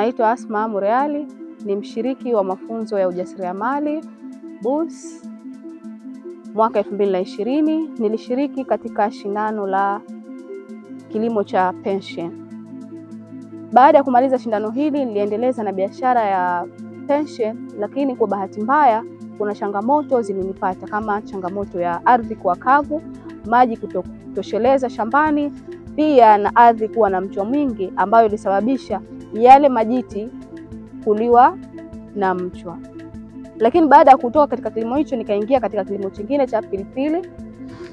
naitwa Asma Mureali, ni mshiriki wa mafunzo ya ujasiriamali BUS mwaka 2020. Nilishiriki katika shindano la kilimo cha pension. Baada ya kumaliza shindano hili, niliendeleza na biashara ya pension, lakini kwa bahati mbaya kuna changamoto zilinipata, kama changamoto ya ardhi kuwa kavu, maji kutosheleza shambani, pia na ardhi kuwa na mchwa mwingi ambayo ilisababisha yale majiti kuliwa na mchwa. Lakini baada ya kutoka katika kilimo hicho, nikaingia katika kilimo kingine cha pilipili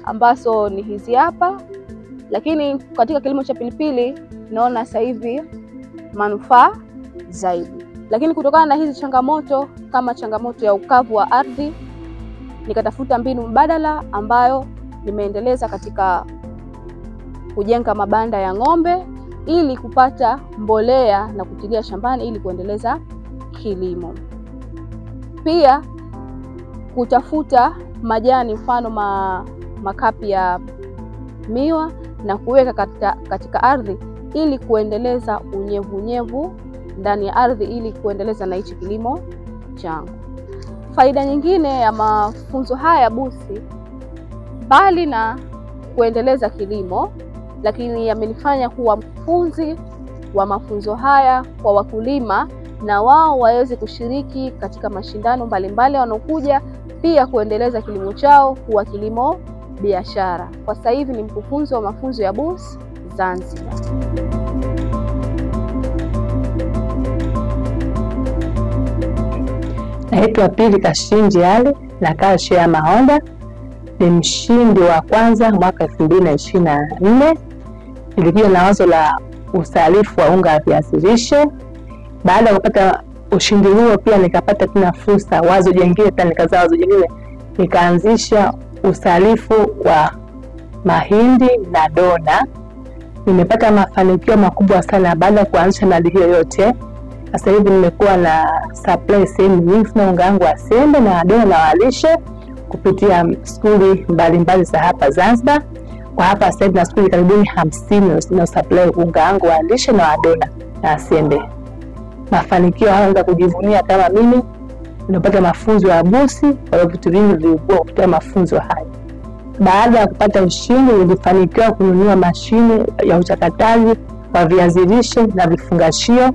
ambazo ni hizi hapa. Lakini katika kilimo cha pilipili naona sasa hivi manufaa zaidi. Lakini kutokana na hizi changamoto, kama changamoto ya ukavu wa ardhi, nikatafuta mbinu mbadala ambayo nimeendeleza katika kujenga mabanda ya ng'ombe ili kupata mbolea na kutilia shambani ili kuendeleza kilimo. Pia kutafuta majani, mfano makapi ya miwa, na kuweka katika ardhi ili kuendeleza unyevunyevu ndani ya ardhi ili kuendeleza na hichi kilimo changu. Faida nyingine ya mafunzo haya BUS, bali na kuendeleza kilimo, lakini yamenifanya kuwa mkufunzi wa mafunzo haya kwa wakulima, na wao waweze kushiriki katika mashindano mbalimbali wanaokuja, pia kuendeleza kilimo chao kuwa kilimo biashara. Kwa sasa hivi ni mkufunzi wa mafunzo ya BUS Zanzibar. Naitwa Pili Kashinji Ali, nakaa Shea Mahonda. Ni mshindi wa kwanza mwaka 2024. Nilikuja na wazo la usalifu wa unga wa viazi lishe. Baada ya kupata ushindi huo, pia nikapata tena fursa, wazo jingine tena, nikazaa wazo jingine, nikaanzisha usalifu wa mahindi na dona. Nimepata mafanikio makubwa sana baada ya kuanzisha mali hiyo yote. Sasa hivi nimekuwa na supply sehemu nyingi na unga wangu wa sembe na dona na walishe kupitia skuli mbalimbali za hapa Zanzibar. Kwa hapa sasa hivi na skuli karibuni 50 na supply unga wangu wa lishe na dona na sembe. Mafanikio hayo za kujivunia kama mimi nimepata mafunzo ya BUS, kwa vitu vingi vilivyokuwa kupitia mafunzo haya. Baada ya kupata ushindi, nilifanikiwa kununua mashine ya uchakataji wa viazi lishe na vifungashio,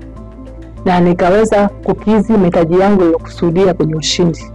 na nikaweza kukidhi mahitaji yangu niliyokusudia kwenye ushindi.